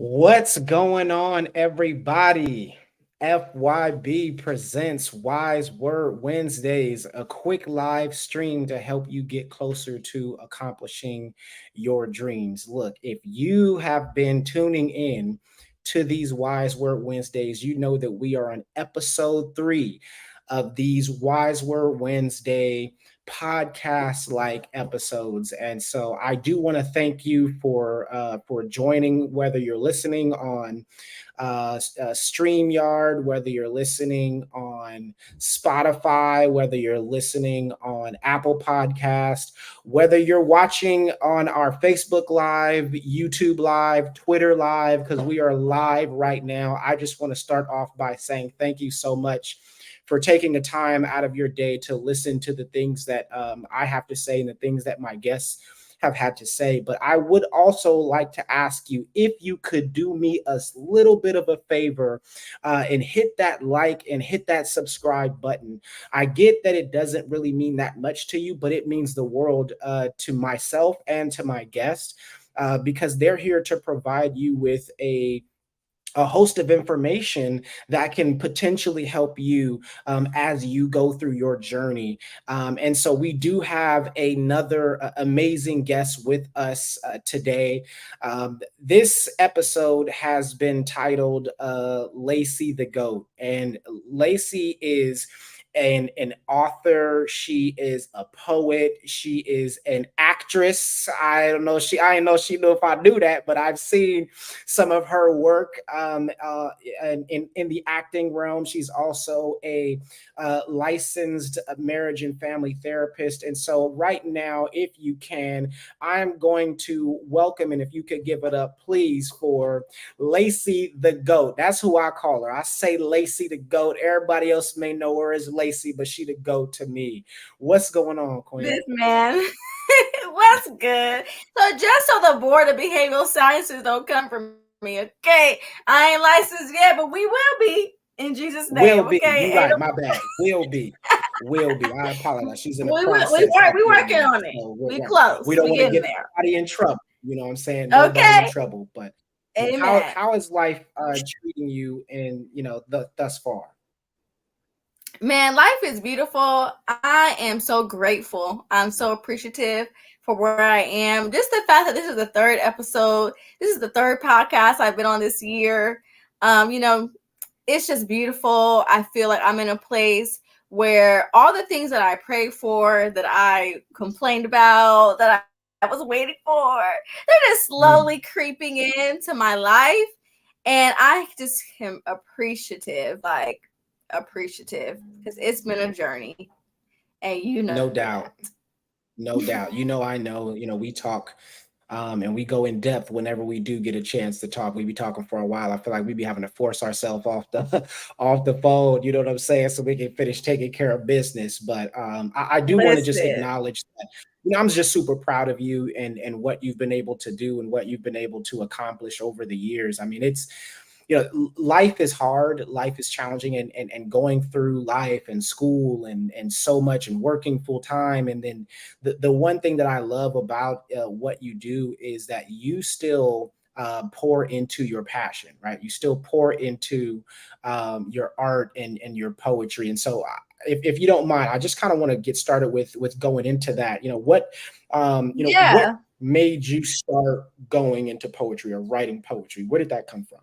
What's going on, everybody? FYB presents Wise Word Wednesdays, a quick live stream to help you get closer to accomplishing your dreams. Look, if you have been tuning in to these Wise Word Wednesdays, you know that we are on episode 3 of these Wise Word Wednesday podcast like episodes. And so I do want to thank you for joining, whether you're listening on StreamYard, whether you're listening on Spotify, whether you're listening on Apple Podcast, whether you're watching on our Facebook Live, YouTube Live, Twitter Live, because we are live right now. I just want to start off by saying thank you so much for taking the time out of your day to listen to the things that I have to say and the things that my guests have had to say. But I would also like to ask you if you could do me a little bit of a favor and hit that like and hit that subscribe button. I get that it doesn't really mean that much to you, but it means the world to myself and to my guests because they're here to provide you with a host of information that can potentially help you as you go through your journey. And so we do have another amazing guest with us today. This episode has been titled Lacey the GOAT. And Lacey is an author. She is a poet. She is an actress. I don't know she knew if I knew that, but I've seen some of her work in the acting realm. She's also a licensed marriage and family therapist. And so right now, if you can, I'm going to welcome, and if you could give it up, please, for Lacey the GOAT. That's who I call her. I say Lacey the GOAT. Everybody else may know her as Lacey, but she the GOAT to me. What's going on, Queen? This man. What's good? So just so the Board of Behavioral Sciences don't come for me, okay? I ain't licensed yet, but we will be in Jesus' name. Will be. Okay? You're right. My bad. Will be. Will be. I apologize. She's in the process. We working on it. So We close. We don't want to get there. anybody in trouble. You know what I'm saying? Nobody in trouble. But Amen. How is life treating you in thus far? Man, life is beautiful. I am so grateful. I'm so appreciative for where I am. Just the fact that this is the third episode. This is the third podcast I've been on this year. It's just beautiful. I feel like I'm in a place where all the things that I prayed for, that I complained about, that I was waiting for, they're just slowly creeping into my life. And I just am appreciative, because it's been a journey, and No doubt. I know, we talk and we go in depth whenever we do get a chance to talk. We be talking for a while. I feel like we be having to force ourselves off the phone, you know what I'm saying, so we can finish taking care of business. But I do want to just acknowledge that I'm just super proud of you and what you've been able to do and what you've been able to accomplish over the years. I mean, it's life is hard, life is challenging, and going through life and school and so much and working full time. And then the one thing that I love about what you do is that you still pour into your passion, right? You still pour into your art and your poetry. And so if you don't mind, I just kind of want to get started with going into that. What made you start going into poetry or writing poetry? Where did that come from?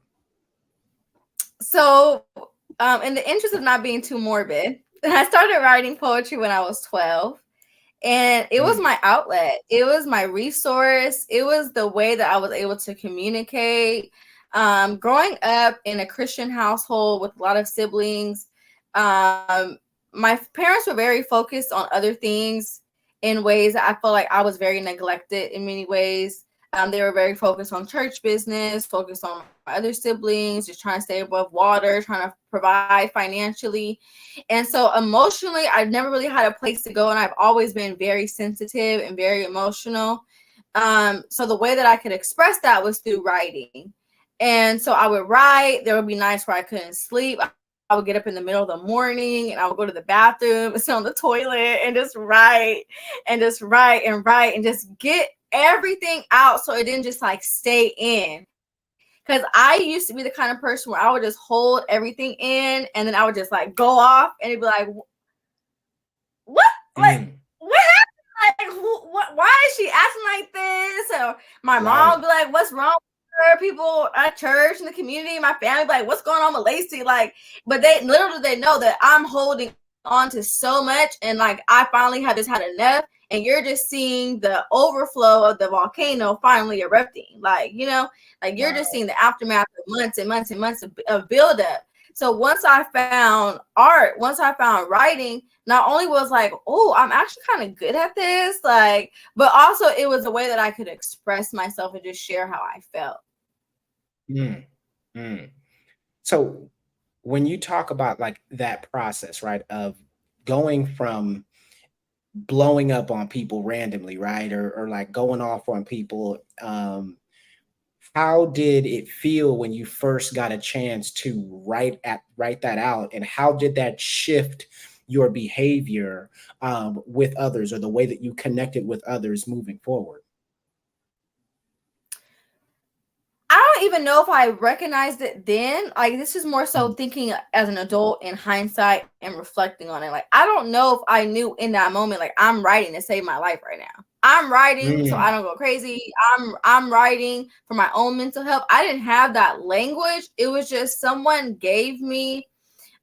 So, in the interest of not being too morbid, I started writing poetry when I was 12, and it was my outlet. It was my resource. It was the way that I was able to communicate. Growing up in a Christian household with a lot of siblings, my parents were very focused on other things in ways that I felt like I was very neglected in many ways. They were very focused on church business, focused on my other siblings, just trying to stay above water, trying to provide financially. And so emotionally, I've never really had a place to go, and I've always been very sensitive and very emotional. So the way that I could express that was through writing. And so I would write. There would be nights where I couldn't sleep. I would get up in the middle of the morning and I would go to the bathroom and sit on the toilet and just write and just write and write and just get everything out so it didn't just like stay in. Because I used to be the kind of person where I would just hold everything in, and then I would just like go off, and it'd be like, what? Like, Mm, what happened? Like, what? Why is she acting like this? Or my mom would right. be like, what's wrong with her? People at church in the community, my family, like, what's going on with Lacey? Like, but they little do they know that I'm holding on to so much, and like I finally have just had enough, and you're just seeing the overflow of the volcano finally erupting. Like, like you're just Wow. seeing the aftermath of months and months and months of buildup. So once I found art, once I found writing, not only was like, oh, I'm actually kind of good at this, like, but also it was a way that I could express myself and just share how I felt. Mm, mm. So when you talk about like that process, right, of going from blowing up on people randomly, right, or like going off on people, how did it feel when you first got a chance to write that out, and how did that shift your behavior with others, or the way that you connected with others moving forward? I don't even know if I recognized it then. Like, this is more so Mm, thinking as an adult in hindsight and reflecting on it. Like, I don't know if I knew in that moment, like, I'm writing to save my life right now. I'm writing so I mm, don't go crazy. I'm writing for my own mental health. I didn't have that language. It was just someone gave me,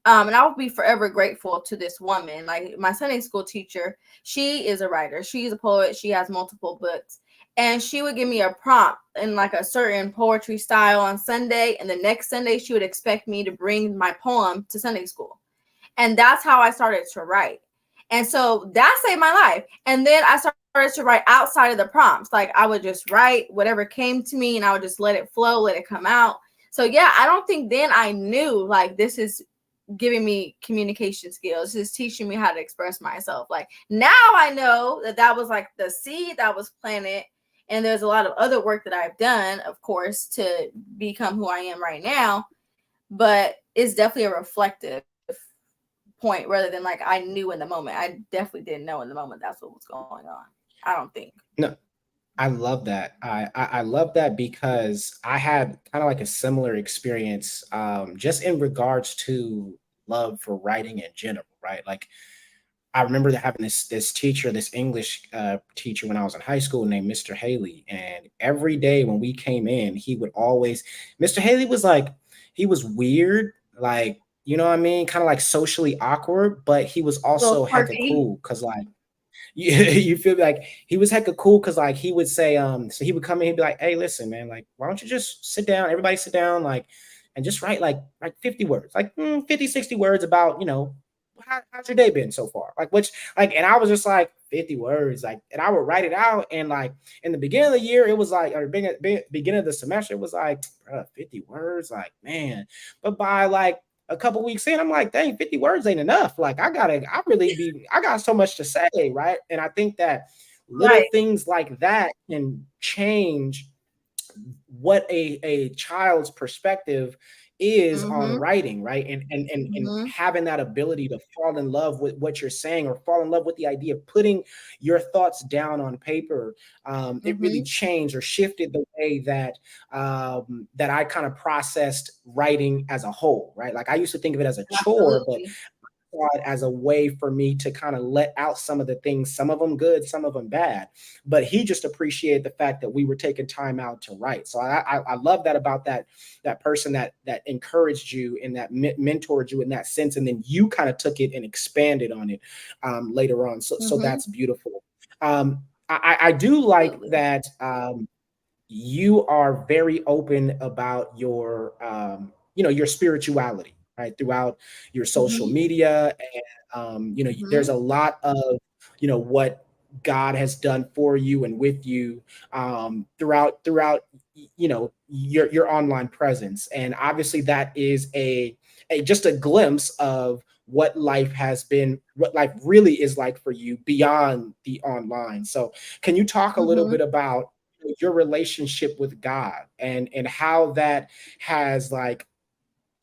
and I will be forever grateful to this woman. Like, my Sunday school teacher, she is a writer. She's a poet. She has multiple books. And she would give me a prompt in like a certain poetry style on Sunday. And the next Sunday, she would expect me to bring my poem to Sunday school. And that's how I started to write. And so that saved my life. And then I started to write outside of the prompts. Like, I would just write whatever came to me, and I would just let it flow, let it come out. So yeah, I don't think then I knew like this is giving me communication skills, just teaching me how to express myself. Like, now I know that that was like the seed that was planted, and there's a lot of other work that I've done, of course, to become who I am right now, but it's definitely a reflective point rather than like I knew in the moment. I definitely didn't know in the moment that's what was going on. I don't think. no, I love that. I love that because I had kind of like a similar experience, just in regards to love for writing in general, right? Like I remember having this teacher, this English teacher when I was in high school, named Mr. Haley, and every day when we came in, he would always. Mr. Haley was like, he was weird, like, you know what I mean, kind of like socially awkward, but he was A little also hecka quirky. cool because like you feel like he was hecka cool because like he would say, so he would come in, he'd be like, hey, listen, man, like, why don't you just sit down, everybody sit down, like, and just write like 50 words, like 50, 60 words about, how's your day been so far? Like, which, like, and I was just like, 50 words, like, and I would write it out. And like, in the beginning of the year, it was like, or beginning of the semester, it was like, 50 words, like, man. But by like a couple weeks in, I'm like, dang, 50 words ain't enough. Like, I got so much to say, right? And I think that little Right. things like that can change what a child's perspective is on Mm-hmm. writing, right? And Mm-hmm. having that ability to fall in love with what you're saying, or fall in love with the idea of putting your thoughts down on paper. It really Mm-hmm. changed or shifted the way that I kind of processed writing as a whole, right? Like, I used to think of it as a chore, but Absolutely. saw it as a way for me to kind of let out some of the things, some of them good, some of them bad. But he just appreciated the fact that we were taking time out to write. So I love that about that person that encouraged you and that mentored you in that sense, and then you kind of took it and expanded on it later on. So Mm-hmm. that's beautiful. I do like Absolutely. that. You are very open about your spirituality, right, throughout your social Mm-hmm. media. And there's Mm-hmm. a lot of what God has done for you and with you, throughout your online presence. And obviously that is a just a glimpse of what life really is like for you beyond the online. So can you talk a little Mm-hmm. bit about your relationship with God, and how that has like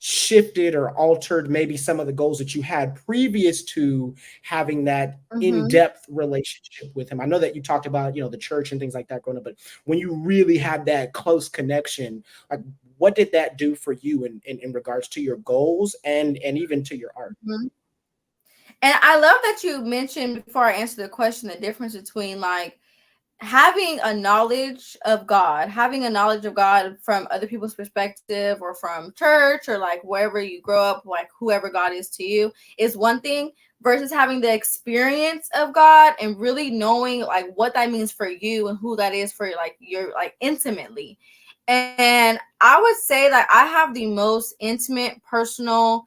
shifted or altered maybe some of the goals that you had previous to having that Mm-hmm. in-depth relationship with him? I know that you talked about, the church and things like that growing up, but when you really had that close connection, like what did that do for you in regards to your goals and even to your art? Mm-hmm. And I love that you mentioned before I answer the question the difference between like having a knowledge of God, having a knowledge of God from other people's perspective or from church or like wherever you grow up, like whoever God is to you is one thing versus having the experience of God and really knowing like what that means for you and who that is for like your like intimately. And I would say that I have the most intimate, personal,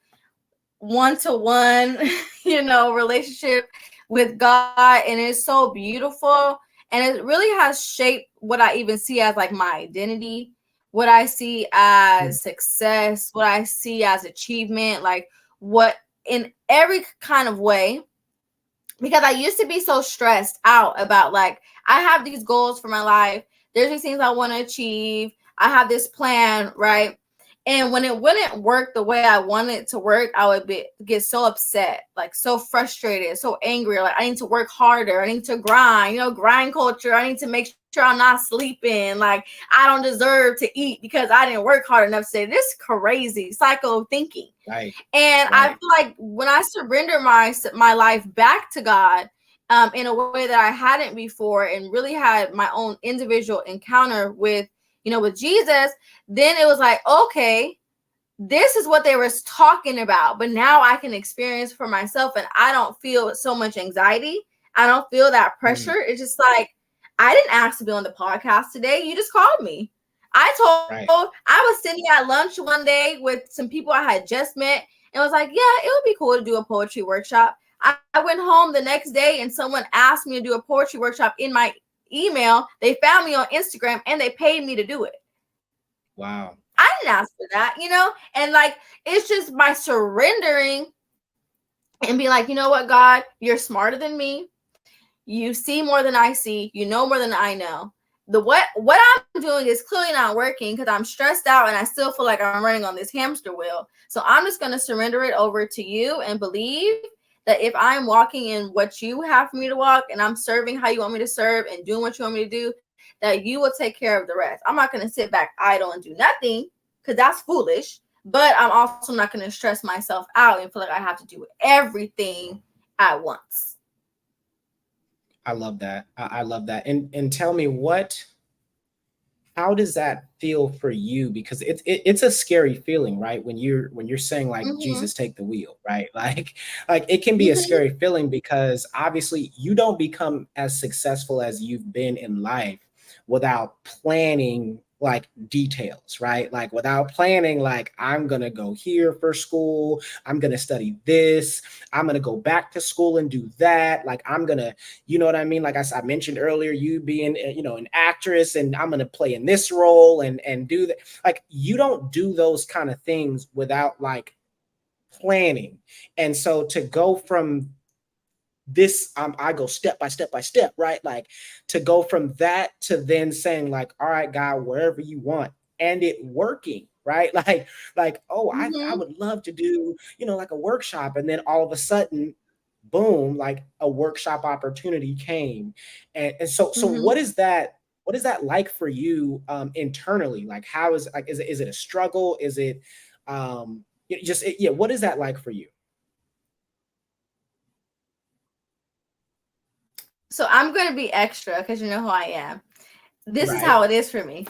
one-to-one, relationship with God, and it's so beautiful. And it really has shaped what I even see as like my identity, what I see Mm. as success, what I see as achievement, like what in every kind of way. Because I used to be so stressed out about like I have these goals for my life. There's these things I want to achieve. I have this plan, right? And when it wouldn't work the way I wanted it to work, I would get so upset, like so frustrated, so angry. Like I need to work harder. I need to grind, grind culture. I need to make sure I'm not sleeping. Like I don't deserve to eat because I didn't work hard enough today. This crazy psycho thinking. Right, And I right. feel like when I surrender my life back to God, in a way that I hadn't before, and really had my own individual encounter with Jesus, then it was like, okay, this is what they were talking about, but now I can experience for myself, and I don't feel so much anxiety. I don't feel that Mm, pressure. It's just like I didn't ask to be on the podcast today. You just called me. right. I was sitting at lunch one day with some people I had just met and was like, yeah, it would be cool to do a poetry workshop. I went home the next day and someone asked me to do a poetry workshop in my email. They found me on Instagram and they paid me to do it. Wow. I didn't ask for that. And like it's just by surrendering and be like, you know what, God, you're smarter than me. You see more than I see. You know more than I know. What I'm doing is clearly not working because I'm stressed out and I still feel like I'm running on this hamster wheel. So I'm just going to surrender it over to you and believe that if I'm walking in what you have for me to walk and I'm serving how you want me to serve and doing what you want me to do, that you will take care of the rest. I'm not going to sit back idle and do nothing because that's foolish. But I'm also not going to stress myself out and feel like I have to do everything at once. I love that. I love that. And tell me how does that feel for you? Because it's a scary feeling, right? When you're saying like Mm-hmm. Jesus take the wheel, right? Like it can be a Mm-hmm. scary feeling because obviously you don't become as successful as you've been in life without planning like details, right? Like without planning, like I'm gonna go here for school, I'm gonna study this, I'm gonna go back to school and do that. Like I'm gonna, you know what I mean? Like I mentioned earlier, you being, an actress, and I'm going to play in this role and do that. Like you don't do those kind of things without like planning. And so to go from this, I go step by step by step, right? Like to go from that to then saying like, all right, God, wherever you want, and it working, right? Like, oh, I Mm-hmm. would love to do, like a workshop, and then all of a sudden, boom, like a workshop opportunity came. And so Mm-hmm. what is that like for you internally? Like how is like is it a struggle? Is it yeah, what is that like for you? So I'm going to be extra because you know who I am. This is Right. how it is for me.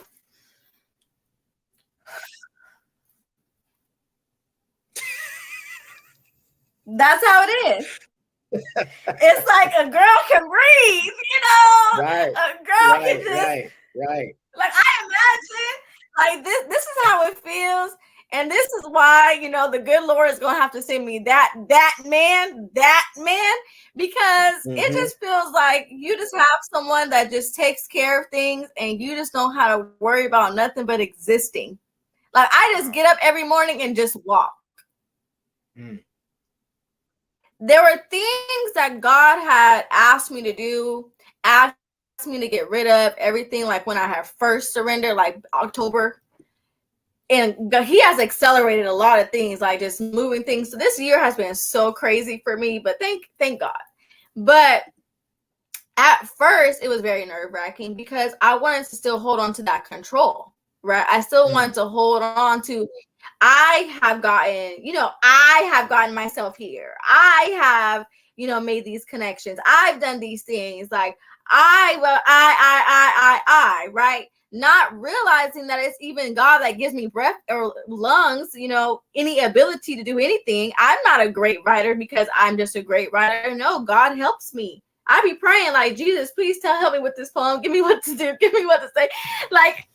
That's how it is. It's like a girl can breathe. Right, A girl can right, just right, right. like I imagine like this is how it feels. And this is why, the good Lord is gonna have to send me that man, because it Mhm. just feels like you just have someone that just takes care of things and you just don't have to worry about nothing but existing. Like I just Wow. get up every morning and just walk. Mm. There were things that God had asked me to do, asked me to get rid of, everything like when I had first surrendered, like October. and he has accelerated a lot of things, like just moving things. So this year has been so crazy for me, but thank God. But at first it was very nerve-wracking because I wanted to still hold on to that control, right? I still wanted to hold on to, I have gotten myself here. I have, made these connections. I've done these things. Like right? Not realizing that it's even God that gives me breath or lungs, any ability to do anything. I'm not a great writer because I'm just a great writer. No, God helps me. I be praying like, Jesus, please help me with this poem. Give me what to do. Give me what to say. Like,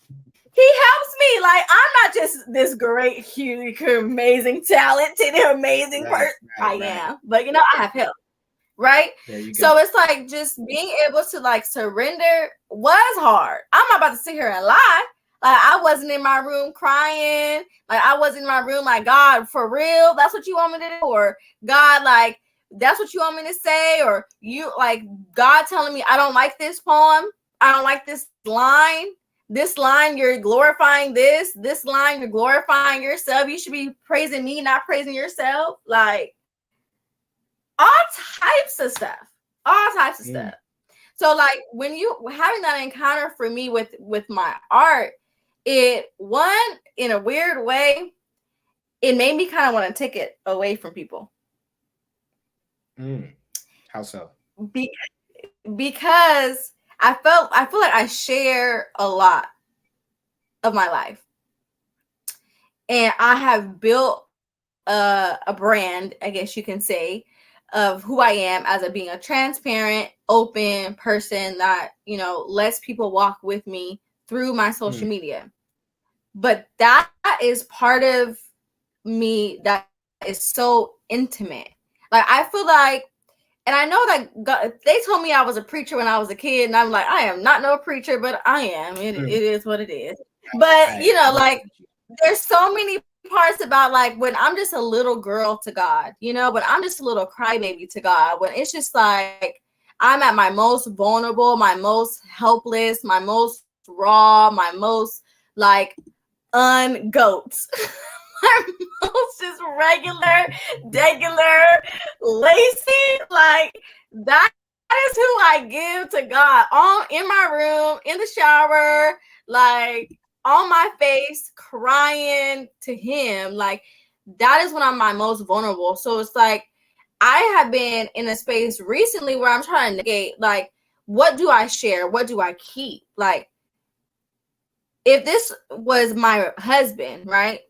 he helps me. Like, I'm not just this great, huge, amazing, talented, amazing person. I am. But, I have help. Right? So it's like just being able to like surrender was hard. I'm not about to sit here and lie. Like, I wasn't in my room crying. Like, I wasn't in my room like, God, for real? That's what you want me to do? Or God, like, that's what you want me to say? Or you like God telling me I don't like this poem. I don't like this line. This line, you're glorifying this. This line, you're glorifying yourself. You should be praising me, not praising yourself. Like, all types of stuff. So like when you having that encounter for me with my art, it one in a weird way, it made me kind of want to take it away from people. How so? Because I feel like I share a lot of my life, and I have built a brand, I guess you can say, of who I am as being a transparent, open person that, lets people walk with me through my social media. But that is part of me that is so intimate. Like, I feel like, and I know that God, they told me I was a preacher when I was a kid, and I'm like, I am not no preacher, but I am. It is what it is. But, like, there's so many parts about like when I'm just a little girl to God, when I'm just a little crybaby to God, when it's just like I'm at my most vulnerable, my most helpless, my most raw, my most like ungoats. My most just regular Lacey, like that is who I give to God. All in my room, in the shower, like on my face, crying to him. Like, that is when I'm my most vulnerable. So it's like I have been in a space recently where I'm trying to navigate, like, what do I share? What do I keep? Like, if this was my husband, right,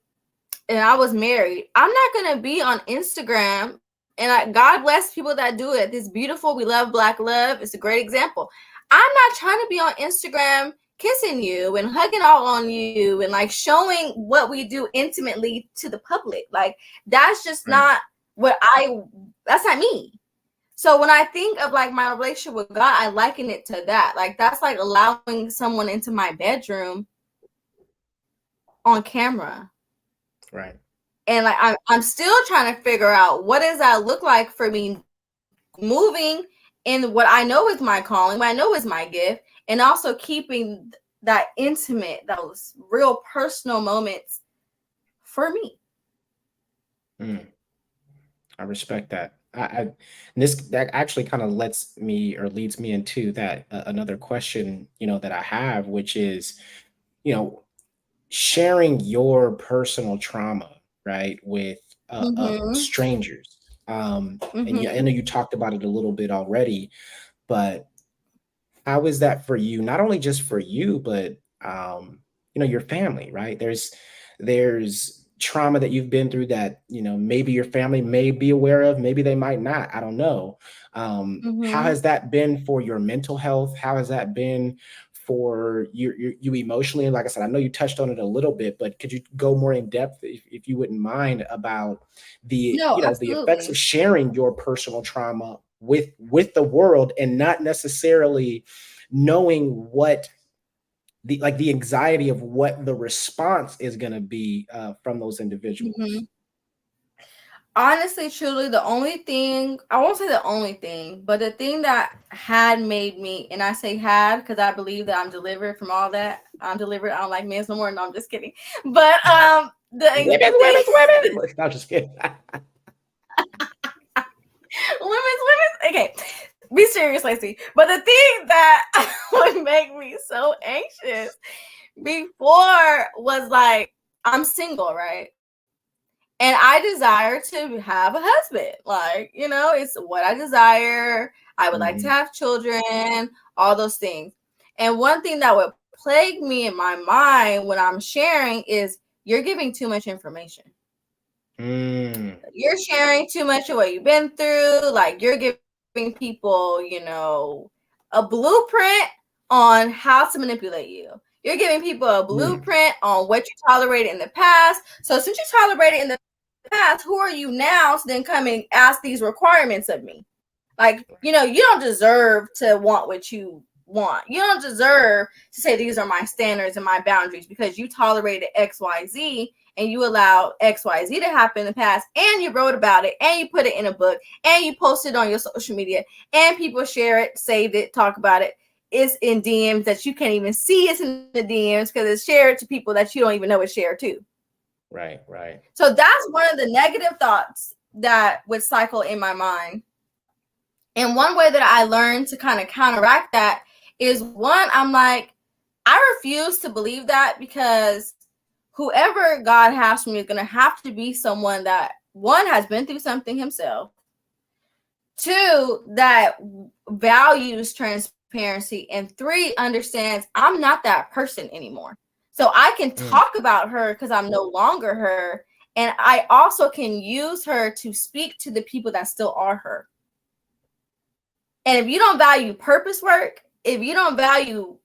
and I was married, I'm not going to be on Instagram. And God bless people that do it. It's beautiful. We love Black love. It's a great example. I'm not trying to be on Instagram kissing you and hugging all on you and like showing what we do intimately to the public. Like, that's just not that's not me. So when I think of like my relationship with God, I liken it to that. Like, that's like allowing someone into my bedroom on camera. Right. And like I'm still trying to figure out what does that look like for me moving in what I know is my calling, what I know is my gift, and also keeping that intimate, those real personal moments for me. I respect that. That actually kind of leads me into that another question, that I have, which is, sharing your personal trauma, right, with strangers. And yeah, I know you talked about it a little bit already, but how is that for you? Not only just for you, but your family, right? There's trauma that you've been through that, maybe your family may be aware of, maybe they might not. I don't know. How has that been for your mental health? How has that been for you emotionally? And like I said, I know you touched on it a little bit, but could you go more in depth, if you wouldn't mind, about the the effects of sharing your personal trauma with the world, and not necessarily knowing what the anxiety of what the response is going to be from those individuals? Honestly, truly, the only thing, I won't say the only thing, but the thing that had made me, and I say had because I believe that I'm delivered from all that. I'm delivered. I don't like men's no more. No, I'm just kidding. But the thing, Women. No, just kidding. women's. Okay, be serious, Lacey. But the thing that would make me so anxious before was like, I'm single, right? And I desire to have a husband. Like, it's what I desire. I would like to have children, all those things. And one thing that would plague me in my mind when I'm sharing is you're giving too much information. You're sharing too much of what you've been through. Like, you're giving people, a blueprint on how to manipulate you. You're giving people a blueprint on what you tolerated in the past. So since you tolerated in the past, who are you now to then come and ask these requirements of me? Like, you don't deserve to want what you want. You don't deserve to say these are my standards and my boundaries because you tolerated XYZ and you allowed XYZ to happen in the past, and you wrote about it, and you put it in a book, and you posted on your social media, and people share it, saved it, talk about it. It's in DMs that you can't even see. It's in the DMs because it's shared to people that you don't even know it's shared to. Right. So that's one of the negative thoughts that would cycle in my mind. And one way that I learned to kind of counteract that is, one, I'm like, I refuse to believe that because whoever God has for me is going to have to be someone that, one, has been through something himself, two, that values transparency, and three, understands I'm not that person anymore. So I can talk about her because I'm no longer her. And I also can use her to speak to the people that still are her. And if you don't value purpose work, if you don't value,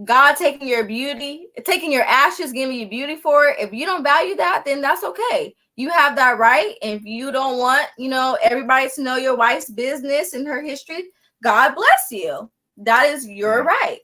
God taking your beauty, taking your ashes, giving you beauty for it, if you don't value that, then that's okay. You have that right. And if you don't want, everybody to know your wife's business and her history, God bless you. That is your right.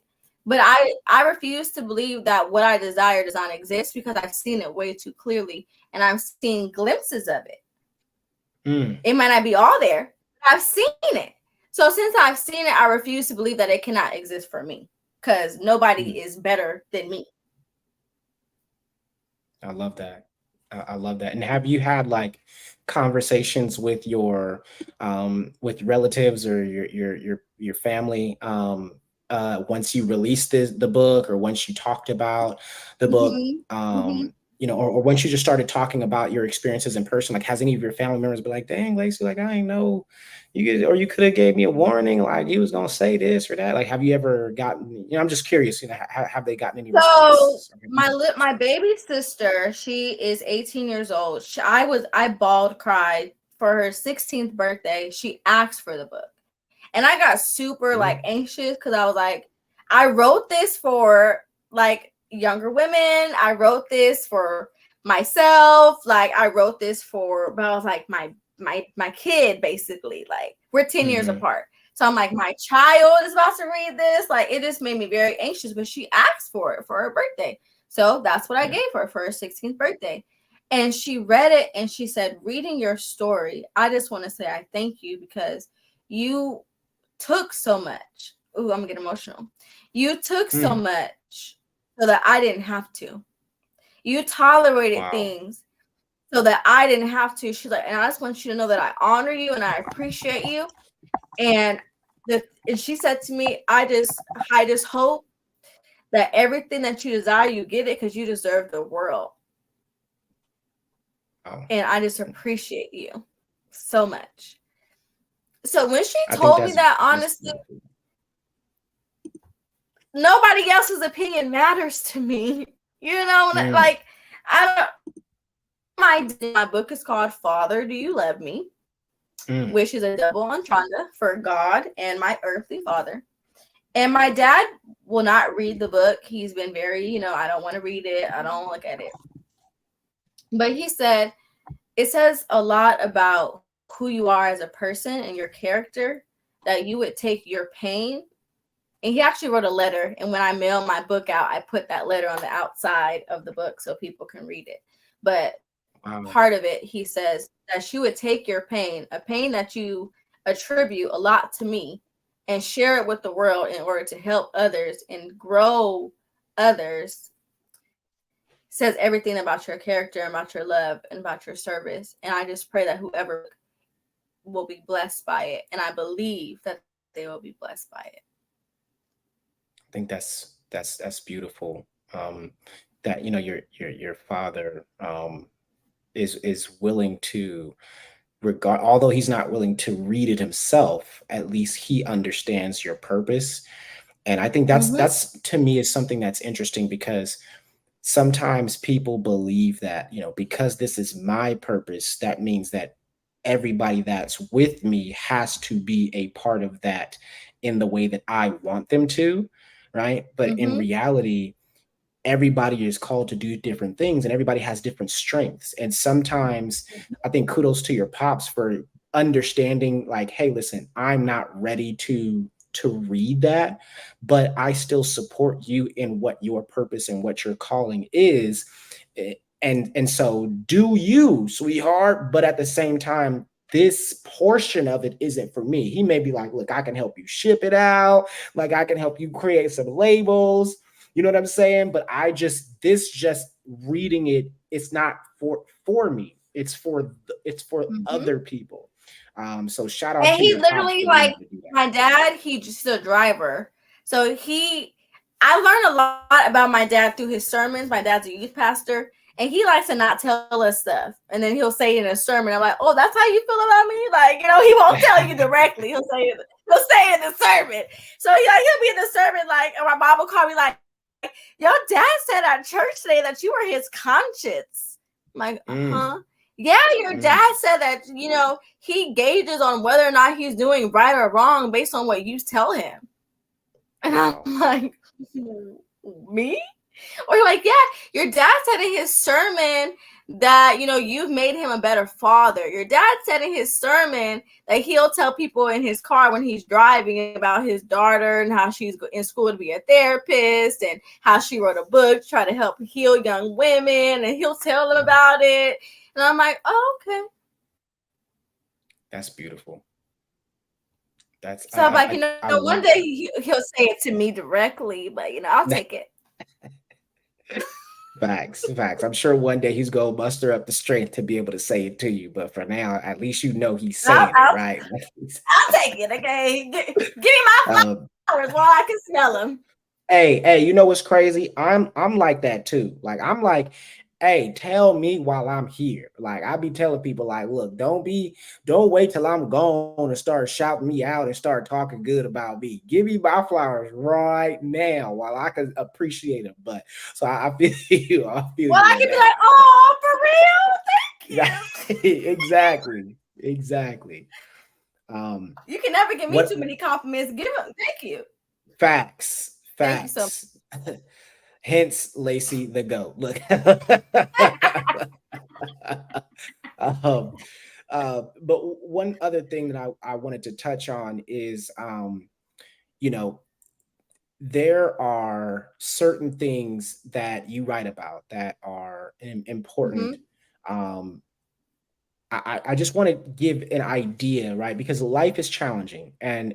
But I refuse to believe that what I desire does not exist because I've seen it way too clearly. And I'm seeing glimpses of it. It might not be all there, but I've seen it. So since I've seen it, I refuse to believe that it cannot exist for me because nobody is better than me. I love that. I love that. And have you had like conversations with your with relatives or your family once you released the book, or once you talked about the book, or once you just started talking about your experiences in person? Like, has any of your family members been like, dang, Lacey, like, I ain't know you could have gave me a warning, like he was gonna say this or that? Like, have you ever gotten, I'm just curious, have they gotten any response? My baby sister, she is 18 years old. I bawled, cried for her 16th birthday. She asked for the book. And I got super like anxious because I was like, I wrote this for like younger women. I wrote this for myself. Like, I wrote this for, but I was like, my kid, basically. Like, we're 10 years apart. So I'm like, my child is about to read this. Like, it just made me very anxious, but she asked for it for her birthday. So that's what I gave her for her 16th birthday. And she read it and she said, reading your story, I just want to say I thank you because you took so much. Ooh, I'm gonna get emotional. You took so much so that I didn't have to. You tolerated things so that I didn't have to. She's like, and I just want you to know that I honor you and I appreciate you. And she said to me, I just hope that everything that you desire, you get it because you deserve the world. And I just appreciate you so much. So when she told me that, honestly, nobody else's opinion matters to me. Like, I don't. My book is called Father, Do You Love Me? Which is a double entendre for God and my earthly father. And my dad will not read the book. He's been very, I don't want to read it. I don't look at it. But he said, it says a lot about who you are as a person and your character, that you would take your pain. And he actually wrote a letter. And when I mail my book out, I put that letter on the outside of the book so people can read it. But Wow. part of it, he says that she would take your pain, a pain that you attribute a lot to me, and share it with the world in order to help others and grow others. Says everything about your character, about your love, and about your service. And I just pray that whoever will be blessed by it, and I believe that they will be blessed by it. I think that's beautiful. That your father is willing to regard, although he's not willing to read it himself, at least he understands your purpose. And I think Mm-hmm. that's to me is something that's interesting, because sometimes people believe that, because this is my purpose, that means that everybody that's with me has to be a part of that in the way that I want them to, right? But in Mm-hmm. reality, everybody is called to do different things and everybody has different strengths. And sometimes I think kudos to your pops for understanding, like, hey, listen, I'm not ready to read that, but I still support you in what your purpose and what your calling is. And so do you, sweetheart, but at the same time, this portion of it isn't for me. He may be like, look, I can help you ship it out, like I can help you create some labels, you know what I'm saying? But just reading it, it's not for me. It's for Mm-hmm. other people. So shout out And to he your pops literally, for being like, able to do that. my dad, he's just a driver. So I learned a lot about my dad through his sermons. My dad's a youth pastor, and he likes to not tell us stuff. And then he'll say in a sermon, I'm like, oh, that's how you feel about me? Like, he won't tell you directly. He'll say it in the sermon. So he'll be in the sermon, like, and my mom will call me like, your dad said at church today that you were his conscience. I'm like, Mm, yeah, your mm. dad said that, he gauges on whether or not he's doing right or wrong based on what you tell him. And Wow. I'm like, me? Or like, yeah, your dad said in his sermon that, you've made him a better father. Your dad said in his sermon that he'll tell people in his car when he's driving about his daughter and how she's in school to be a therapist and how she wrote a book to try to help heal young women, and he'll tell them about it. And I'm like, oh, okay. That's beautiful. That's So I'm like, I one love day he'll say it to me directly, but I'll that. take it. Facts. I'm sure one day he's gonna muster up the strength to be able to say it to you. But for now, at least he's I'll, saying it, I'll, right? I'll take it. Okay, give me my um, flowers while I can smell them. hey, you know what's crazy? I'm like that too. Like I'm like, hey, tell me while I'm here. Like I be telling people, like, look, don't wait till I'm gone and start shouting me out and start talking good about me. Give me my flowers right now while I can appreciate them. But so I feel you. I feel Well, you I on can be that. like, oh, for real? Thank you. Exactly. Um, You can never give me what too many compliments. Give them. Thank you. facts? Thank you so much. Facts. Hence, Lacey the GOAT. Look. um, but one other thing that I wanted to touch on is, you know, there are certain things that you write about that are important. Mm-hmm. Um, I just want to give an idea, right? Because life is challenging, and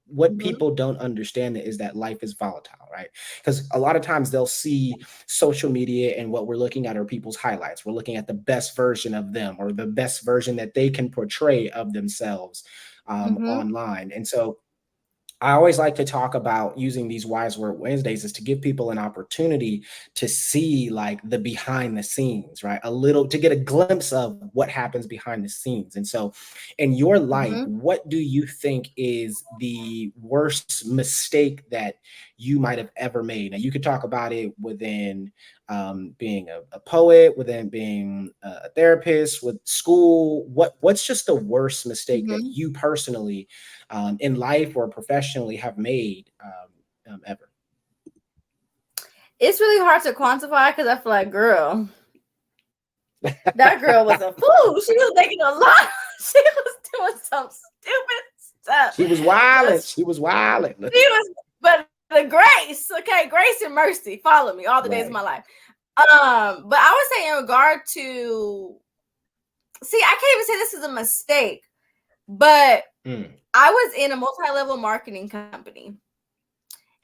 what Mm-hmm. people don't understand is that life is volatile, right? Because a lot of times they'll see social media and what we're looking at are people's highlights. We're looking at the best version of them or the best version that they can portray of themselves Mm-hmm. online. And so I always like to talk about using these Wise Word Wednesdays is to give people an opportunity to see like the behind the scenes, right? A little to get a glimpse of what happens behind the scenes. And so in your life, Mm-hmm. what do you think is the worst mistake that you might have ever made? Now you could talk about it within being a poet, within being a therapist, with school. What's just the worst mistake that Mm-hmm. you personally in life or professionally have made ever? It's really hard to quantify because I feel like, girl, that girl was a fool. She was making a lot. She was doing some stupid stuff. She was But wilding. She was wilding. but the grace, okay, grace and mercy follow me all the days of Right. my life. But I would say in regard to, see, I can't even say this is a mistake, but I was in a multi-level marketing company.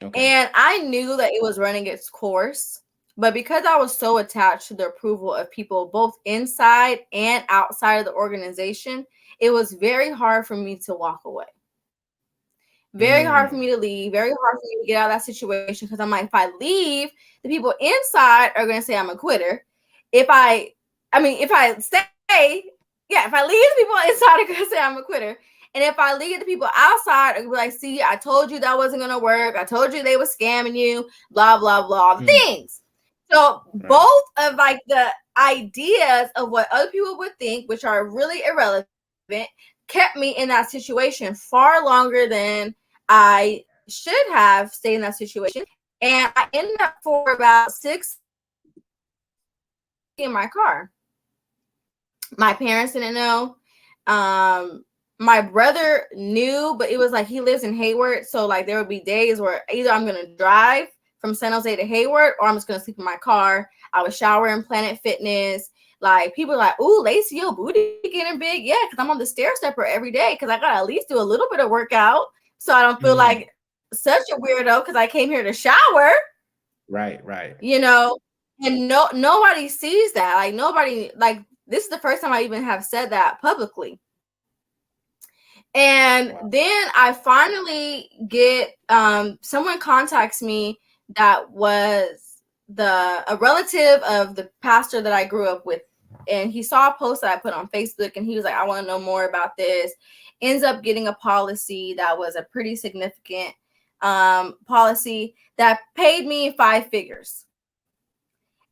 Okay. And I knew that it was running its course, but because I was so attached to the approval of people both inside and outside of the organization, it was very hard for me to walk away. Very hard for me to leave, very hard for me to get out of that situation, because I'm like, if I leave, the people inside are going to say I'm a quitter. If I stay, if I leave, the people inside are going to say I'm a quitter. And if I leave, the people outside are like, see, I told you that wasn't going to work. I told you they were scamming you, blah, blah, blah, things. So both of like the ideas of what other people would think, which are really irrelevant, kept me in that situation far longer than I should have stayed in that situation. And I ended up for about 6 in my car. My parents didn't know. My brother knew, but it was like he lives in Hayward. So like there would be days where either I'm going to drive from San Jose to Hayward, or I'm just going to sleep in my car. I would shower in Planet Fitness. Like people are like, ooh, Lacey, your booty getting big. Yeah, because I'm on the stair stepper every day because I got to at least do a little bit of workout so I don't feel like such a weirdo because I came here to shower. Right. You know, and nobody sees that. Like nobody, like this is the first time I even have said that publicly. And then I finally get someone contacts me that was a relative of the pastor that I grew up with. And he saw a post that I put on Facebook, and he was like, I want to know more about this. Ends up getting a policy that was a pretty significant policy that paid me 5 figures.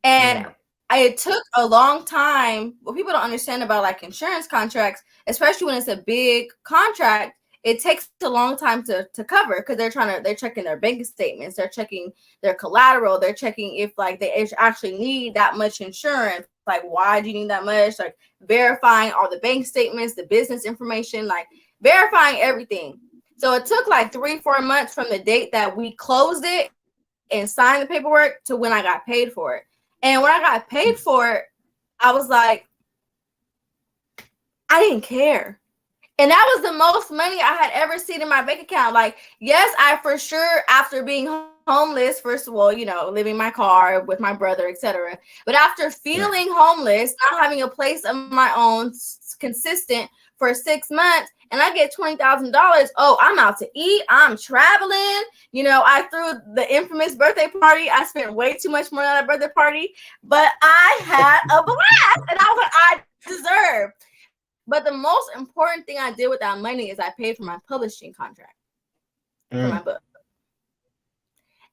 And it took a long time. What people don't understand about like insurance contracts, especially when it's a big contract, it takes a long time to cover, because they're checking their bank statements, they're checking their collateral, they're checking if like they actually need that much insurance. Like, why do you need that much? Like verifying all the bank statements, the business information, like verifying everything. So it took like 3-4 months from the date that we closed it and signed the paperwork to when I got paid for it. And when I got paid for it, I was like, I didn't care. And that was the most money I had ever seen in my bank account. Like, yes, I for sure, after being homeless, first of all, you know, living in my car with my brother, etc. But after feeling homeless, not having a place of my own consistent for 6 months, and I get $20,000. Oh, I'm out to eat. I'm traveling. You know, I threw the infamous birthday party. I spent way too much money on that birthday party, but I had a blast, and I was like, I deserve. But the most important thing I did with that money is I paid for my publishing contract for my book.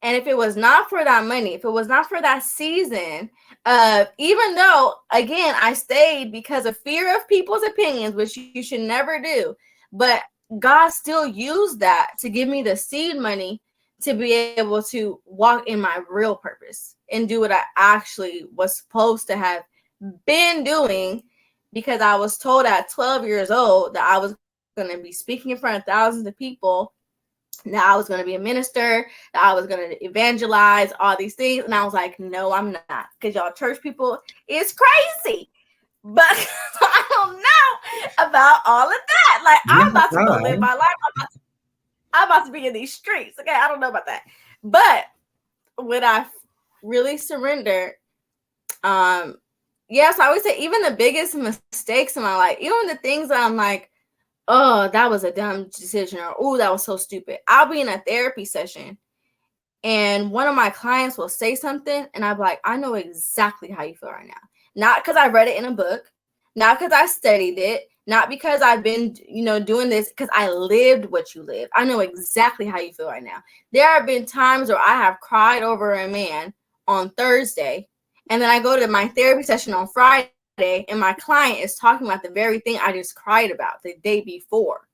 And if it was not for that money, if it was not for that season, even though, again, I stayed because of fear of people's opinions, which you should never do, but God still used that to give me the seed money to be able to walk in my real purpose and do what I actually was supposed to have been doing, because I was told at 12 years old that I was going to be speaking in front of thousands of people, that I was going to be a minister, that I was going to evangelize, all these things. And I was like, no, I'm not, because y'all church people is crazy. But I don't know about all of that. Like, I'm about to go live my life. I'm about to be in these streets. Okay, I don't know about that. But when I really surrendered, yes, I would say even the biggest mistakes in my life, even the things that I'm like, oh, that was a dumb decision, or oh, that was so stupid. I'll be in a therapy session and one of my clients will say something and I'll be like, I know exactly how you feel right now. Not because I read it in a book, not because I studied it, not because I've been, doing this, because I lived what you lived. I know exactly how you feel right now. There have been times where I have cried over a man on Thursday, and then I go to my therapy session on Friday, and my client is talking about the very thing I just cried about the day before.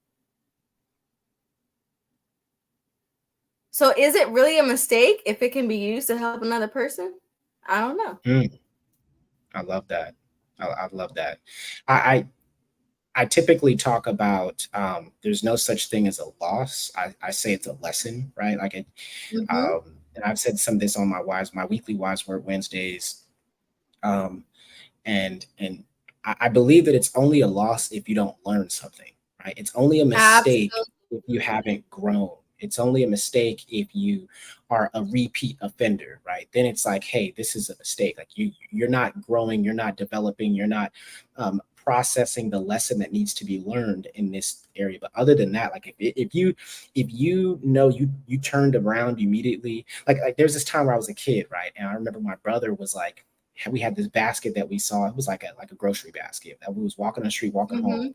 So is it really a mistake if it can be used to help another person? I don't know. I love that. I love that. I typically talk about there's no such thing as a loss. I say it's a lesson, right? Like it, and I've said some of this on my weekly Wise Word Wednesdays. Um, and I believe that it's only a loss if you don't learn something, right? It's only a mistake if you Absolutely. haven't grown. It's only a mistake if you are a repeat offender, right? Then it's like, hey, this is a mistake. Like you're not growing, you're not developing, you're not processing the lesson that needs to be learned in this area. But other than that, like if you know you turned around immediately, like there's this time where I was a kid, right? And I remember my brother was like, we had this basket that we saw. It was like a grocery basket that we was walking on the street, walking home. Mm-hmm.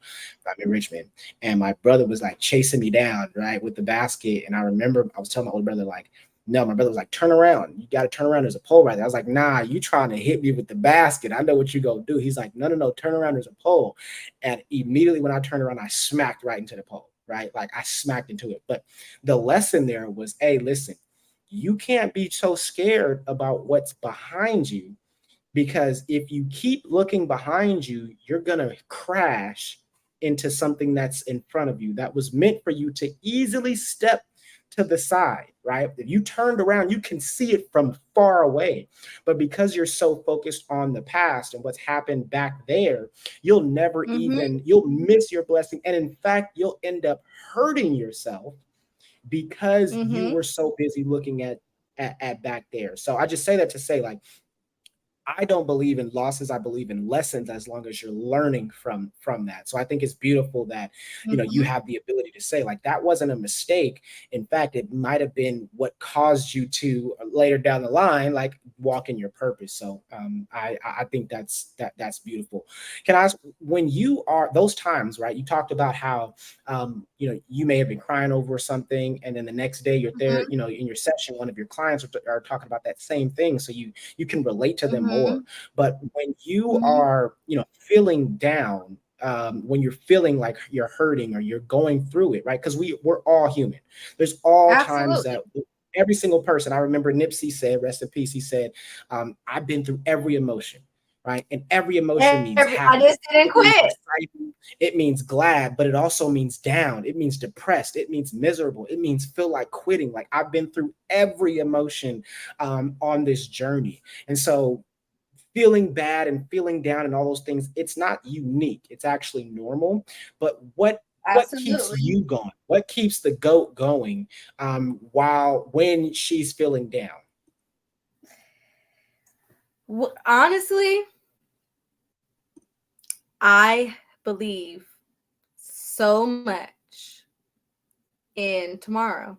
I'm in Richmond, and my brother was like chasing me down, right, with the basket. And I remember I was telling my older brother, like, no, my brother was like, turn around. You got to turn around. There's a pole right there. I was like, nah, you trying to hit me with the basket. I know what you gonna do. He's like, no, no, no, turn around. There's a pole. And immediately when I turned around, I smacked right into the pole, right? Like I smacked into it. But the lesson there was, hey, listen, you can't be so scared about what's behind you, because if you keep looking behind you, you're going to crash into something that's in front of you that was meant for you to easily step to the side, right? If you turned around, you can see it from far away. But because you're so focused on the past and what's happened back there, Mm-hmm. you'll miss your blessing. And in fact, you'll end up hurting yourself because you Mm-hmm. were so busy looking at back there. So I just say that to say, like, I don't believe in losses. I believe in lessons as long as you're learning from that. So I think it's beautiful that you Mm-hmm. have the ability to say, like, that wasn't a mistake. In fact, it might have been what caused you to later down the line, like, walk in your purpose. So I think that's beautiful. Can I ask, when you are those times, right? You talked about how you may have been crying over something, and then the next day you're there, Mm-hmm. in your session, one of your clients are talking about that same thing. So you can relate to them more. Mm-hmm. But when you Mm-hmm. are, feeling down, when you're feeling like you're hurting or you're going through it, right? Because we're all human. There's all times Absolutely. that every single person. I remember Nipsey said, rest in peace. He said, "I've been through every emotion." Right. And every emotion means I happy. just didn't It means quit. exciting. It means glad, but it also means down. It means depressed. It means miserable. It means feel like quitting. Like I've been through every emotion on this journey. And so feeling bad and feeling down and all those things, it's not unique. It's actually normal. But what keeps Absolutely. you going? What keeps the goat going while when she's feeling down? Honestly, I believe so much in tomorrow,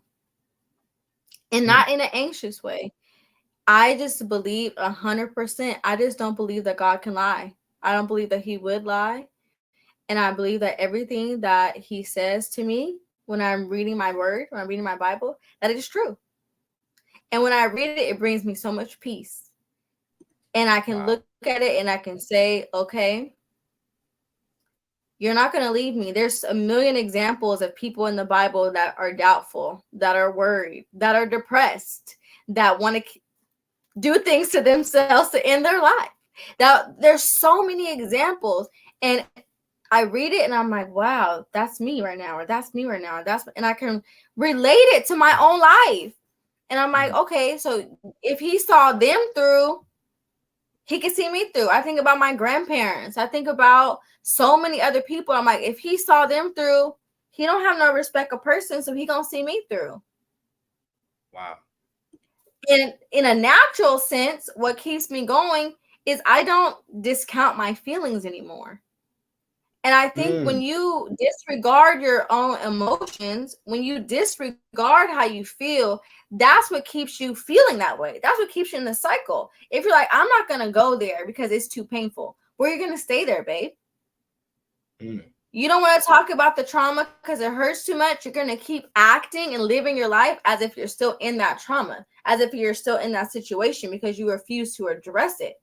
and Mm, not in an anxious way. I just believe 100%. I just don't believe that God can lie. I don't believe that He would lie. And I believe that everything that He says to me when I'm reading my word, when I'm reading my Bible, that it is true. And when I read it, it brings me so much peace. And I can wow. look at it and I can say, okay, you're not going to leave me. There's a million examples of people in the Bible that are doubtful, that are worried, that are depressed, that want to do things to themselves to end their life. Now, there's so many examples, and I read it and I'm like, wow, that's me right now, or that's me right now, and I can relate it to my own life. And I'm like, Mm, okay, so if He saw them through, He can see me through. I think about my grandparents. I think about so many other people. I'm like, if He saw them through, He don't have no respect of person, so He gonna see me through. wow. In a natural sense, what keeps me going is I don't discount my feelings anymore. And I think when Mm, you disregard your own emotions, when you disregard how you feel, that's what keeps you feeling that way. That's what keeps you in the cycle. If you're like, I'm not going to go there because it's too painful, where are you going to stay there, babe? mm, You don't want to talk about the trauma because it hurts too much. You're going to keep acting and living your life as if you're still in that trauma, as if you're still in that situation because you refuse to address it.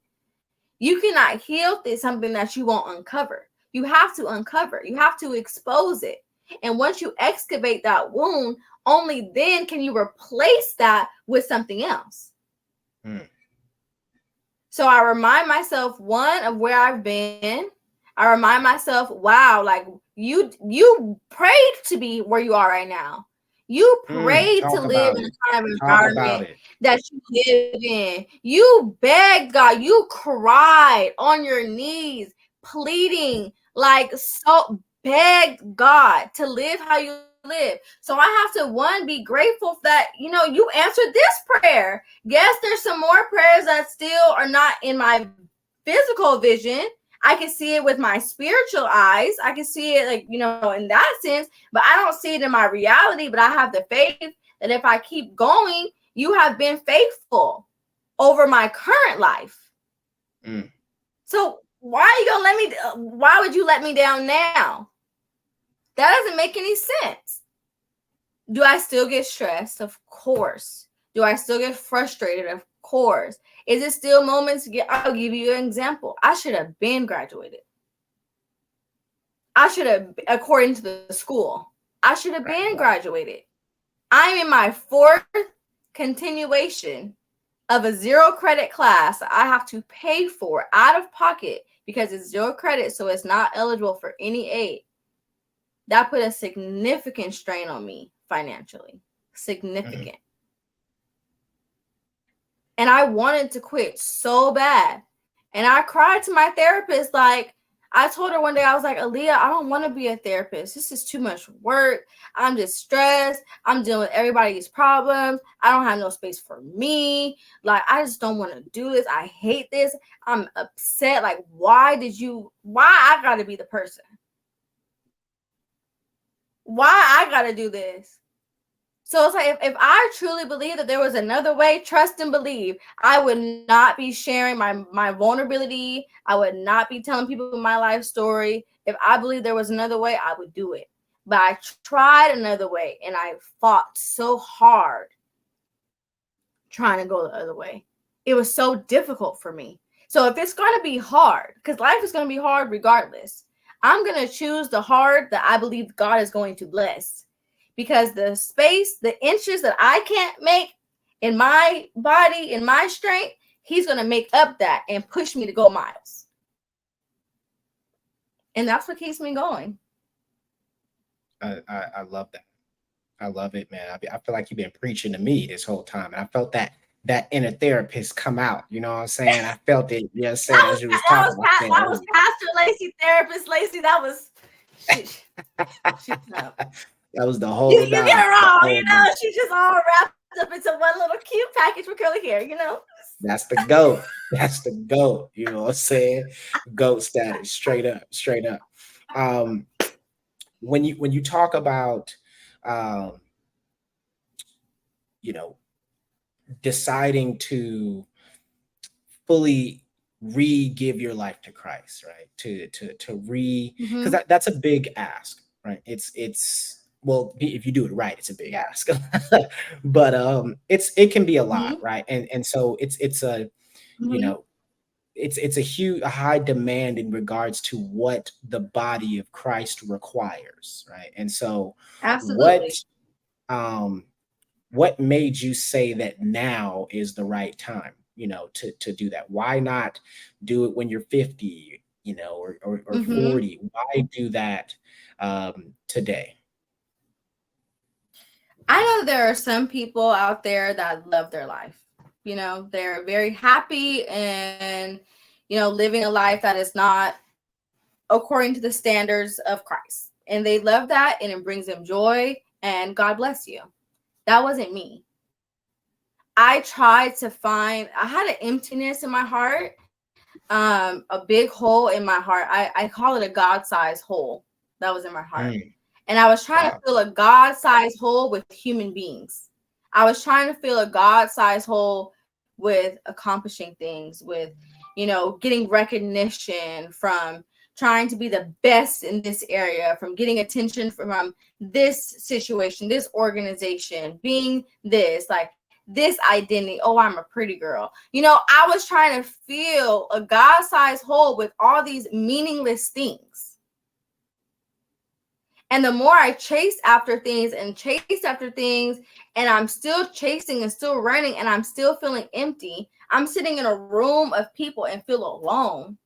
You cannot heal something that you won't uncover. You have to uncover. You have to expose it. And once you excavate that wound, only then can you replace that with something else. mm. So I remind myself, one, of where I've been. I remind myself, wow, like you prayed to be where you are right now. You prayed to Talk live about in it. the kind of Talk about environment it. that you live in. You begged God. You cried on your knees, pleading, like, so begged God to live how you live. So I have to, one, be grateful that, you answered this prayer. Yes, there's some more prayers that still are not in my physical vision. I can see it with my spiritual eyes. I can see it, like, in that sense, but I don't see it in my reality. But I have the faith that if I keep going, you have been faithful over my current life. So why would you let me down now? That doesn't make any sense. Do I still get stressed? Of course. Do I still get frustrated? Of course. Is it still moments? I'll give you an example. I should have been graduated. I should have, according to the school, I should have been graduated. I'm in my 4th continuation of a 0 credit class I have to pay for out of pocket because it's 0 credit, so it's not eligible for any aid. That put a significant strain on me financially. Significant. And I wanted to quit so bad. And I cried to my therapist, like, I told her one day, I was like, Aaliyah, I don't want to be a therapist. This is too much work. I'm just stressed. I'm dealing with everybody's problems. I don't have no space for me. Like, I just don't want to do this. I hate this. I'm upset. Like, why I got to be the person? Why I got to do this? So it's like, if I truly believe that there was another way, trust and believe, I would not be sharing my vulnerability. I would not be telling people my life story. If I believe there was another way, I would do it. But I tried another way, and I fought so hard trying to go the other way. It was so difficult for me. So if it's going to be hard, because life is going to be hard regardless, I'm going to choose the hard that I believe God is going to bless. Because the space, the inches that I can't make in my body, in my strength, he's going to make up that and push me to go miles. And that's what keeps me going. I love that. I love it, man. I feel like you've been preaching to me this whole time. And I felt that inner therapist come out. You know what I'm saying? I felt it, you know what I'm saying, as you was talking. That was Pastor Lacey, therapist Lacey. That was that was the whole you nine. get it wrong, she's just all wrapped up into one little cute package for curly hair, That's the GOAT. That's the GOAT. You know what I'm saying? GOAT status, straight up, straight up. When you talk about deciding to fully re-give your life to Christ, right? Because that's a big ask, right? It's well, if you do it right, it's a big ask. But it can be a lot, right? And so it's a it's a high demand in regards to what the body of Christ requires, right? And so absolutely, what made you say that now is the right time, to do that? Why not do it when you're 50, or 40? Why do that today? I know there are some people out there that love their life. They're very happy and, living a life that is not according to the standards of Christ. And they love that, and it brings them joy, and God bless you. That wasn't me. I tried to I had an emptiness in my heart, a big hole in my heart. I call it a God-sized hole that was in my heart. And I was trying to fill a God-sized hole with human beings. I was trying to fill a God-sized hole with accomplishing things, with, getting recognition from trying to be the best in this area, from getting attention from this situation, this organization, being this, like this identity. Oh, I'm a pretty girl. I was trying to fill a God-sized hole with all these meaningless things. And the more I chased after things, and I'm still chasing and still running, and I'm still feeling empty. I'm sitting in a room of people and feel alone.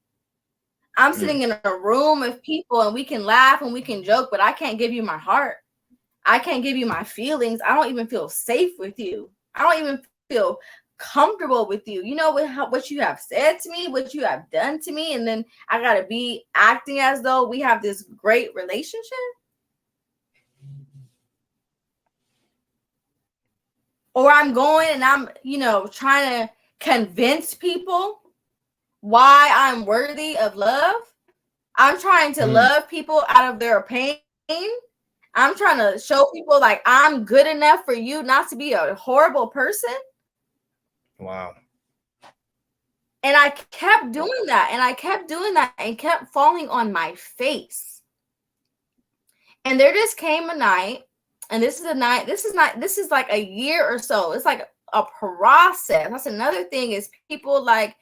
I'm sitting in a room of people, and we can laugh and we can joke, but I can't give you my heart. I can't give you my feelings. I don't even feel safe with you. I don't even feel comfortable with you. You know what you have said to me, what you have done to me, and then I gotta be acting as though we have this great relationship. Or I'm going and I'm, trying to convince people why I'm worthy of love. I'm trying to love people out of their pain. I'm trying to show people like I'm good enough for you not to be a horrible person. Wow. And I kept doing that, and I kept doing that, and kept falling on my face. And there just came a night, and this is like a year or so. It's like a process. That's another thing, is people like,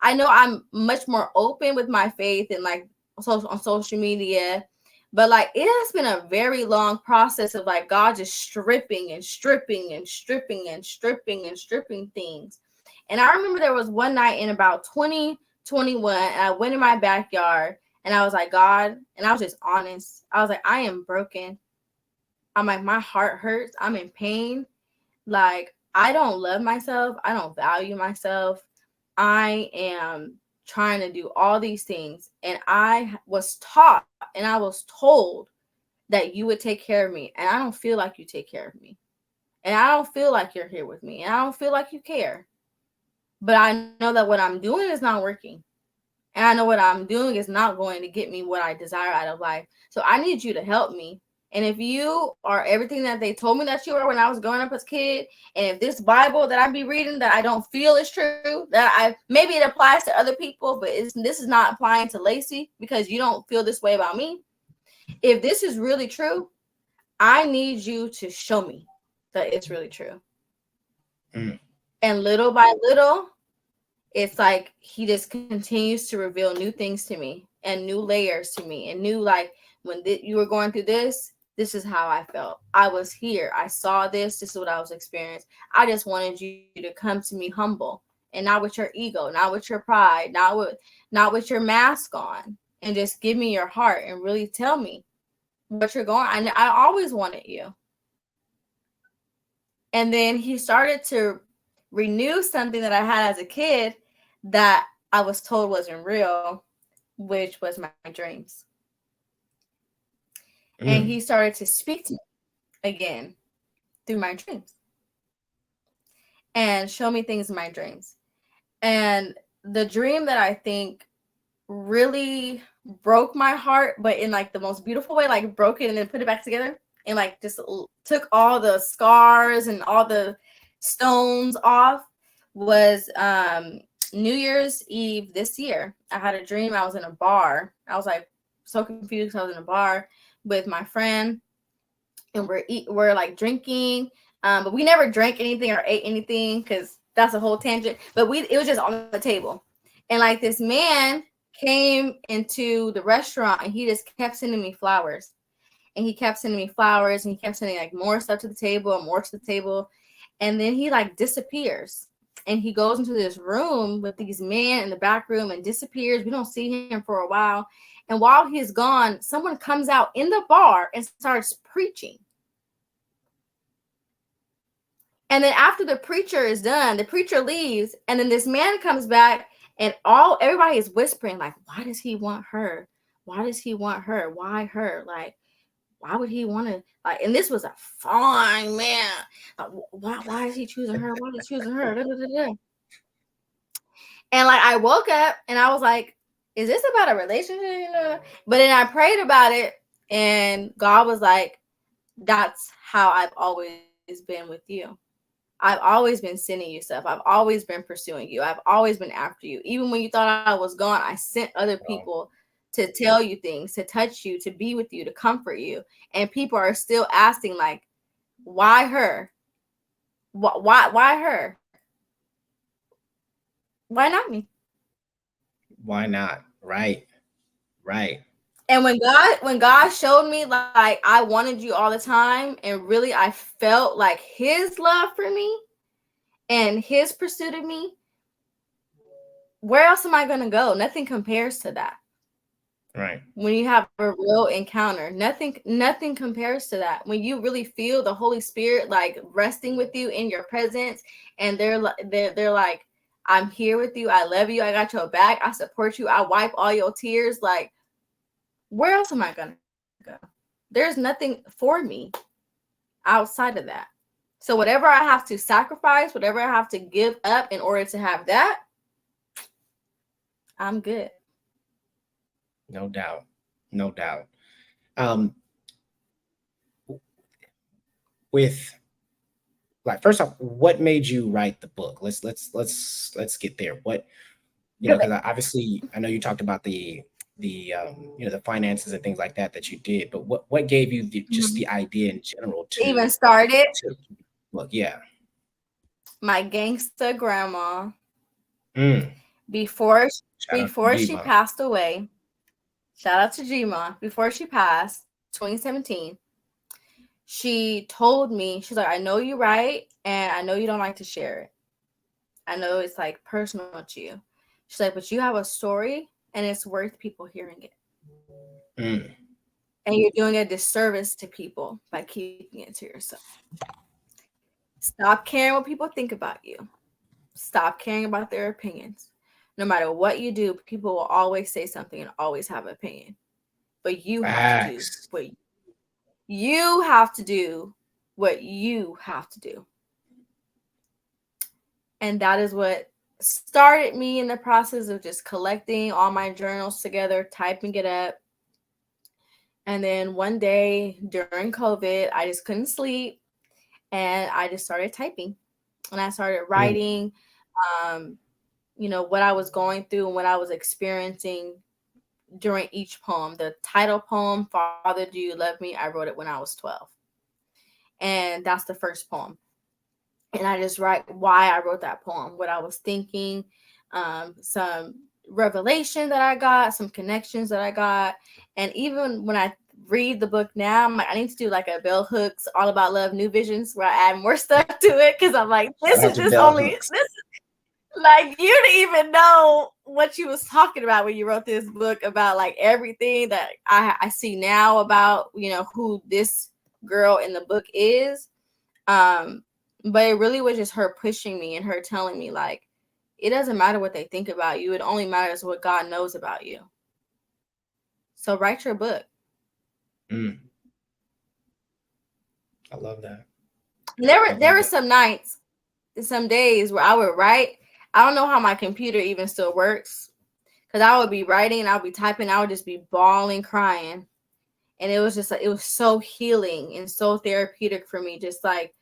I know I'm much more open with my faith and like on social media, but like it has been a very long process of like God just stripping and stripping and stripping and stripping and stripping things. And I remember there was one night in about 2021, and I went in my backyard and I was like, God, and I was just honest. I was like, I am broken. I'm like, my heart hurts. I'm in pain. Like, I don't love myself. I don't value myself. I am trying to do all these things. And I was taught and I was told that you would take care of me. And I don't feel like you take care of me. And I don't feel like you're here with me. And I don't feel like you care. But I know that what I'm doing is not working. And I know what I'm doing is not going to get me what I desire out of life. So I need you to help me. And if you are everything that they told me that you were when I was growing up as a kid, and if this Bible that I be reading that I don't feel is true, that maybe it applies to other people, but this is not applying to Lacey because you don't feel this way about me. If this is really true, I need you to show me that it's really true. And little by little, it's like he just continues to reveal new things to me and new layers to me and new, like, when you were going through this is how I felt. I was here. I saw this. This is what I was experiencing. I just wanted you to come to me humble and not with your ego, not with your pride, not with your mask on, and just give me your heart and really tell me what you're going. I always wanted you. And then he started to renew something that I had as a kid that I was told wasn't real, which was my dreams. And he started to speak to me again through my dreams and show me things in my dreams. And the dream that I think really broke my heart, but in like the most beautiful way, like broke it and then put it back together and like just took all the scars and all the stones off, was New Year's Eve this year. I had a dream. I was in a bar. I was like so confused. I was in a bar with my friend, and we're like drinking, but we never drank anything or ate anything because that's a whole tangent. But it was just on the table, and like this man came into the restaurant and he just kept sending me flowers, and he kept sending me flowers, and he kept sending like more stuff to the table and more to the table, and then he like disappears. And he goes into this room with these men in the back room and disappears. We don't see him for a while. And while he's gone, someone comes out in the bar and starts preaching. And then after the preacher is done, the preacher leaves, and then this man comes back, and everybody is whispering, like, why does he want her? Why does he want her? Why her? Like, why would he want to, like, and this was a fine man. Like, why is he choosing her? Why is he choosing her? Da, da, da, da. And like I woke up and I was like, is this about a relationship? You know? But then I prayed about it, and God was like, that's how I've always been with you. I've always been sending you stuff. I've always been pursuing you. I've always been after you. Even when you thought I was gone, I sent other people to tell you things, to touch you, to be with you, to comfort you. And people are still asking, like, why her? Why her? Why not me? Why not? Right. And when God showed me, like, I wanted you all the time, and really I felt like his love for me and his pursuit of me, where else am I going to go? Nothing compares to that. Right. When you have a real encounter, nothing compares to that. When you really feel the Holy Spirit like resting with you in your presence, and they're like, I'm here with you, I love you, I got your back, I support you, I wipe all your tears. Like, where else am I gonna go? There's nothing for me outside of that. So whatever I have to sacrifice, whatever I have to give up in order to have that, I'm good. No doubt. No doubt. Um, with like, first off, what made you write the book? Let's get there. What, because obviously I know you talked about the finances and things like that that you did, but what gave you just Mhm. the idea in general Even started to look? Yeah. my gangsta grandma Mm. before Shout out to before she Gma. passed away. Shout out to Gma. Before she passed, 2017, she told me, she's like, I know you write and I know you don't like to share it. I know it's like personal to you. She's like, but you have a story and it's worth people hearing it. Mm. And you're doing a disservice to people by keeping it to yourself. Stop caring what people think about you. Stop caring about their opinions. No matter what you do, people will always say something and always have an opinion. But you have to do Facts. what you have to do what you have to do. And that is what started me in the process of just collecting all my journals together, typing it up. And then one day during COVID, I just couldn't sleep and I just started typing and I started Mm. writing, um, what I was going through and what I was experiencing during each poem. The title poem, Father, Do You Love Me? I wrote it when I was 12. And that's the first poem. And I just write why I wrote that poem, what I was thinking, some revelation that I got, some connections that I got. And even when I read the book now, I'm like, I need to do like a Bell Hooks All About Love New Visions where I add more stuff to it because I'm like, Shout this out is to just Bell only Hooks. this. Like, you didn't even know what you was talking about when you wrote this book about like everything that I see now about, who this girl in the book is. Um, but it really was just her pushing me and her telling me like, it doesn't matter what they think about you. It only matters what God knows about you. So write your book. Mm. I love that. I There love were that. some nights, some days where I would write. I don't know how my computer even still works. Cause I would be writing and I would be typing, I would just be bawling, crying. And it was just like, it was so healing and so therapeutic for me, just like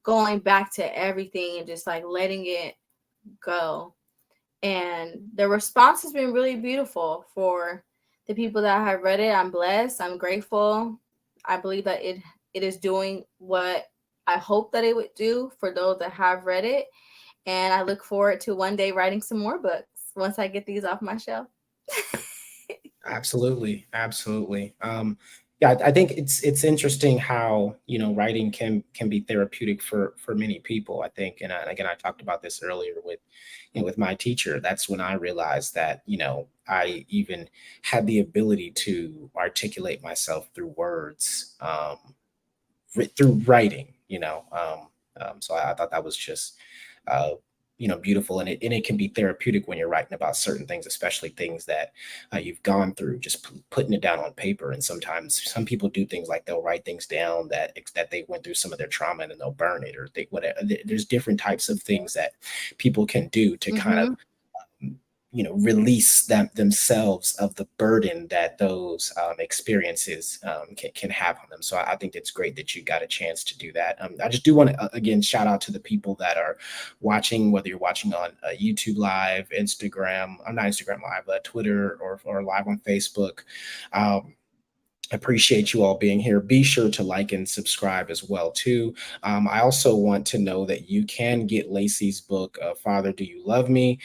going back to everything and just like letting it go. And the response has been really beautiful for the people that have read it. I'm blessed. I'm grateful. I believe that it is doing what I hope that it would do for those that have read it. And I look forward to one day writing some more books once I get these off my shelf. Absolutely, absolutely. Yeah, I think it's interesting how writing can be therapeutic for many people. I think, and again, I talked about this earlier with with my teacher. That's when I realized that I even had the ability to articulate myself through words, through writing. So I thought that was just uh, beautiful, and it can be therapeutic when you're writing about certain things, especially things that you've gone through, just putting it down on paper. And sometimes some people do things like they'll write things down that they went through some of their trauma, and then they'll burn it or they whatever. There's different types of things that people can do to kind of Mm-hmm. release themselves of the burden that those experiences can have on them. So I think it's great that you got a chance to do that. I just do want to again shout out to the people that are watching, whether you're watching on YouTube Live, Instagram, I'm not Instagram Live, but Twitter, or live on Facebook. Um, Appreciate you all being here. Be sure to like and subscribe as well too. I also want to know that you can get Lacey's book, Father, Do You Love Me?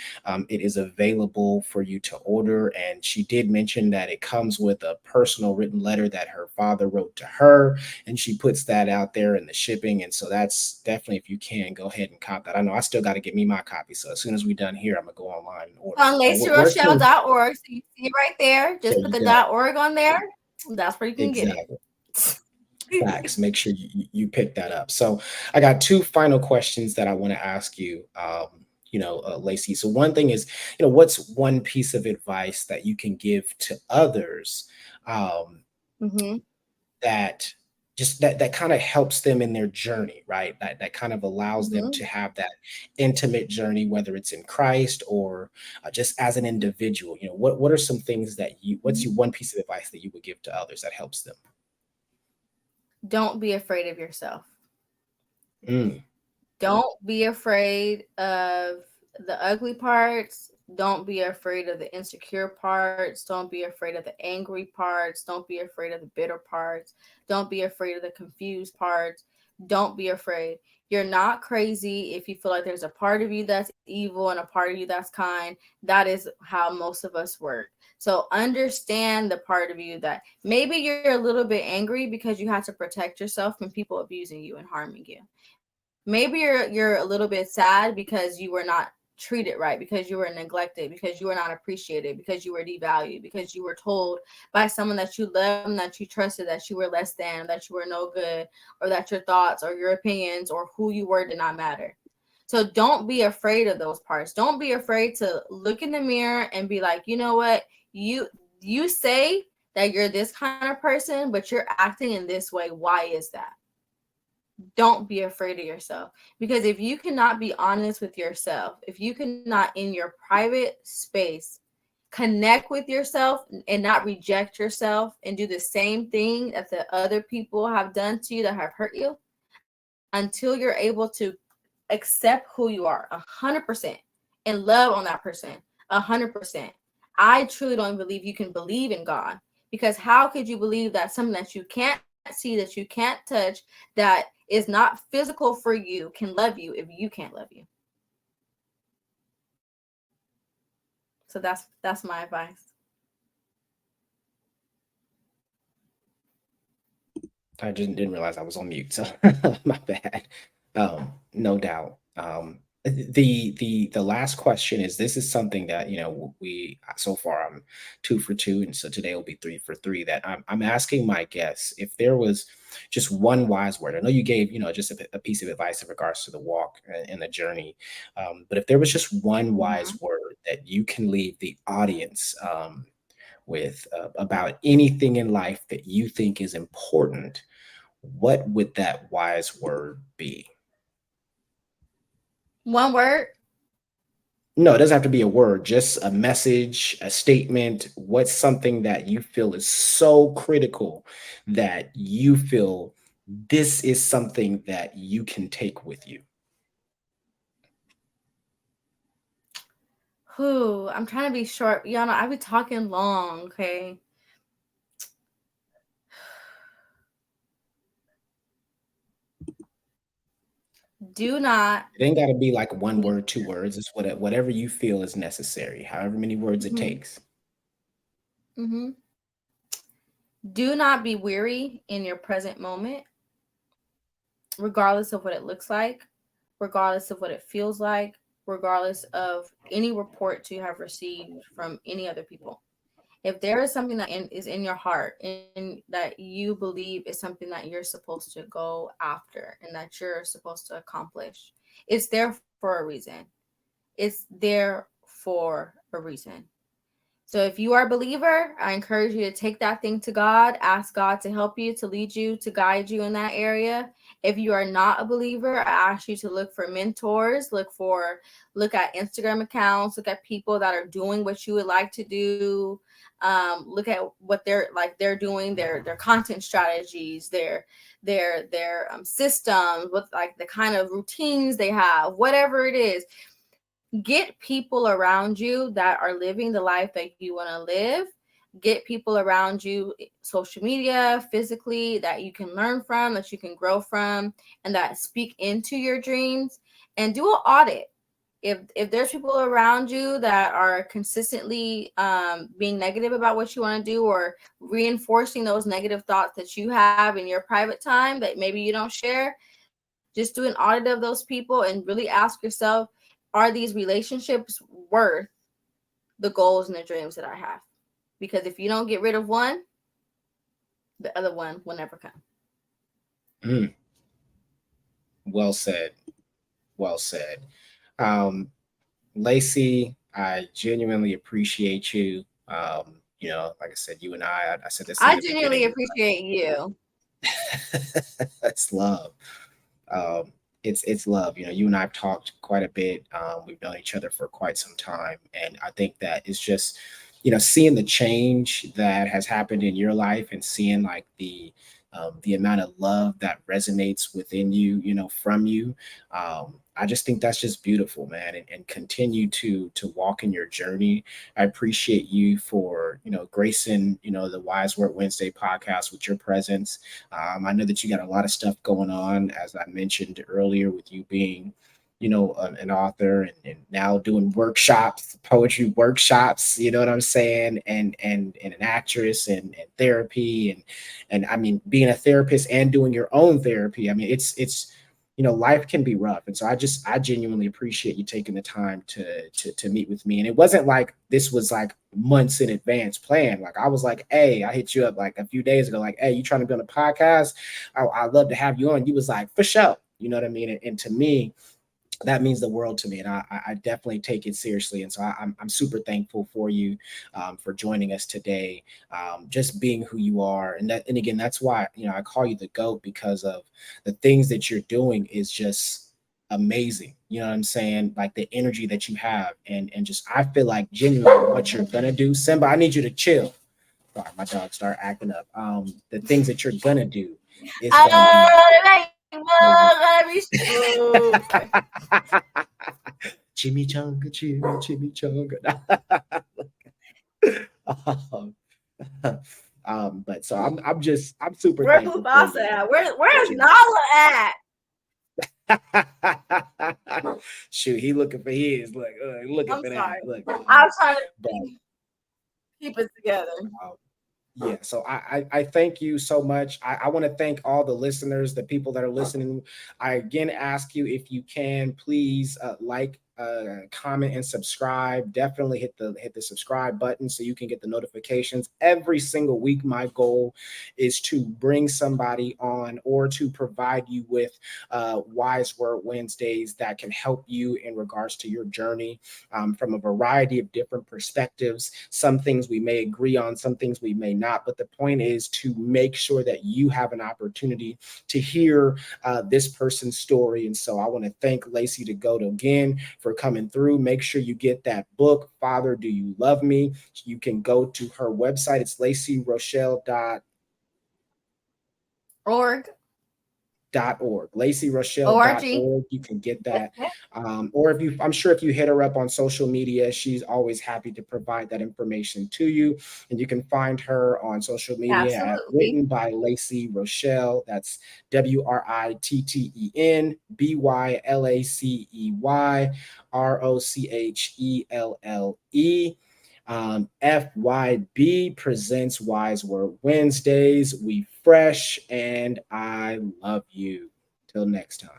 It is available for you to order, and she did mention that it comes with a personal written letter that her father wrote to her, and she puts that out there in the shipping. And so that's definitely, if you can, go ahead and cop that. I know I still got to get me my copy, so as soon as we're done here, I'm gonna go online and order On it. But where can lacyrochelle.org. So you see it right there. there Just put you the go. .org on there. That's where you can get Exactly. it. Facts. Make sure you pick that up. So I got two final questions that I want to ask you. Lacey. So one thing is, what's one piece of advice that you can give to others, um, hmm that that kind of helps them in their journey, right? That kind of allows them hmm to have that intimate journey, whether it's in Christ or just as an individual. What are some things that what's your one piece of advice that you would give to others that helps them? Don't be afraid of yourself. Mm, Don't be afraid of the ugly parts. Don't be afraid of the insecure parts. Don't be afraid of the angry parts. Don't be afraid of the bitter parts. Don't be afraid of the confused parts. Don't be afraid. You're not crazy if you feel like there's a part of you that's evil and a part of you that's kind. That is how most of us work. So understand the part of you that maybe you're a little bit angry because you had to protect yourself from people abusing you and harming you. Maybe you're a little bit sad because you were not treated right, because you were neglected, because you were not appreciated, because you were devalued, because you were told by someone that you loved and that you trusted that you were less than, that you were no good, or that your thoughts or your opinions or who you were did not matter. So don't be afraid of those parts. Don't be afraid to look in the mirror and be like, you know what, you say that you're this kind of person, but you're acting in this way. Why is that? Don't be afraid of yourself, because if you cannot be honest with yourself, if you cannot in your private space connect with yourself and not reject yourself and do the same thing that the other people have done to you that have hurt you, until you're able to accept who you are 100% and love on that person 100%, I truly don't believe you can believe in God. Because how could you believe that something that you can't see, that you can't touch, that is not physical for you, can love you if you can't love you? So that's my advice. I just didn't realize I was on mute, so my bad. No doubt. The last question is, this is something that we so far I'm 2 for 2, and so today will be 3 for 3. That I'm asking my guests if there was just one wise word. I know you gave just a piece of advice in regards to the walk and the journey, but if there was just one Mhm. wise word that you can leave the audience with about anything in life that you think is important, what would that wise word be? One word. No, it doesn't have to be a word, just a message, a statement. What's something that you feel is so critical that you feel this is something that you can take with you? Who? I'm trying to be short. Y'all know I be talking long, okay? Do not It ain't got to be like one be word, 2 words. It's whatever you feel is necessary, however many words it mhm, takes. mhm. Do not be weary in your present moment, regardless of what it looks like, regardless of what it feels like, regardless of any report you have received from any other people. If there is something that is in your heart and that you believe is something that you're supposed to go after and that you're supposed to accomplish, it's there for a reason. It's there for a reason. So if you are a believer, I encourage you to take that thing to God, ask God to help you, to lead you, to guide you in that area. If you are not a believer, I ask you to look for mentors, look at Instagram accounts, look at people that are doing what you would like to do. Look at what they're doing, their content strategies, their systems, what like the kind of routines they have, whatever it is. Get people around you that are living the life that you want to live. get people around you, social media, physically, that you can learn from, that you can grow from, and that speak into your dreams. And do an audit. If there's people around you that are consistently being negative about what you want to do, or reinforcing those negative thoughts that you have in your private time that maybe you don't share, just do an audit of those people and really ask yourself, are these relationships worth the goals and the dreams that I have? Because if you don't get rid of one, the other one will never come. Mm, well said. Well said. Um, Lacey, I genuinely appreciate you. Like I said, you and I said this in I the genuinely beginning. appreciate you. It's love. Um, it's love. You and I've talked quite a bit. We've known each other for quite some time, and I think that it's just, seeing the change that has happened in your life, and seeing like the amount of love that resonates within you, from you. I just think that's just beautiful, man, and continue to walk in your journey. I appreciate you for gracing the Wise Word Wednesday podcast with your presence. I know that you got a lot of stuff going on, as I mentioned earlier, with you being, an author, and now doing workshops, poetry workshops. You know what I'm saying? And an actress, and therapy, and I mean, being a therapist and doing your own therapy. I mean, it's life can be rough, and so I genuinely appreciate you taking the time to meet with me. And it wasn't like this was like months in advance plan. Like I was like, hey, I hit you up like a few days ago, like, hey, you trying to be on a podcast? I'd love to have you on. You was like, for sure. You know what I mean? And to me, that means the world to me, and I definitely take it seriously. And so I'm super thankful for you, for joining us today, just being who you are. And again, that's why I call you the GOAT, because of the things that you're doing is just amazing. You know what I'm saying? Like the energy that you have, and just I feel like genuinely what you're gonna do. Simba, I need you to chill. Sorry, my dog start acting up. The things that you're gonna do is gonna be chimichanga, chimichanga. um, but so I'm super Where's thankful for Mufasa you. at? Where's Nala at? Shoot, he is looking I'm for that. sorry. Look, I was trying to but keep it together. uh, yeah, so I thank you so much. I want to thank all the listeners, the people that are listening. I again ask you, if you can, please like, comment, and subscribe. Definitely hit the subscribe button so you can get the notifications every single week. My goal is to bring somebody on, or to provide you with Wise Word Wednesdays that can help you in regards to your journey, from a variety of different perspectives. Some things we may agree on, some things we may not. But the point is to make sure that you have an opportunity to hear this person's story. And so I want to thank Lacey the GOAT again for coming through. Make sure you get that book, Father, Do You Love Me? You can go to her website. It's LaceyRochelle.org. Org. ORG. LaceyRochelle.org. You can get that. Or I'm sure if you hit her up on social media, she's always happy to provide that information to you. And you can find her on social media at Absolutely. Written by Lacey Rochelle. That's WRITTENBYLACEYROCHELLE. FYB presents Wise Word Wednesdays. We fresh, and I love you. Till next time.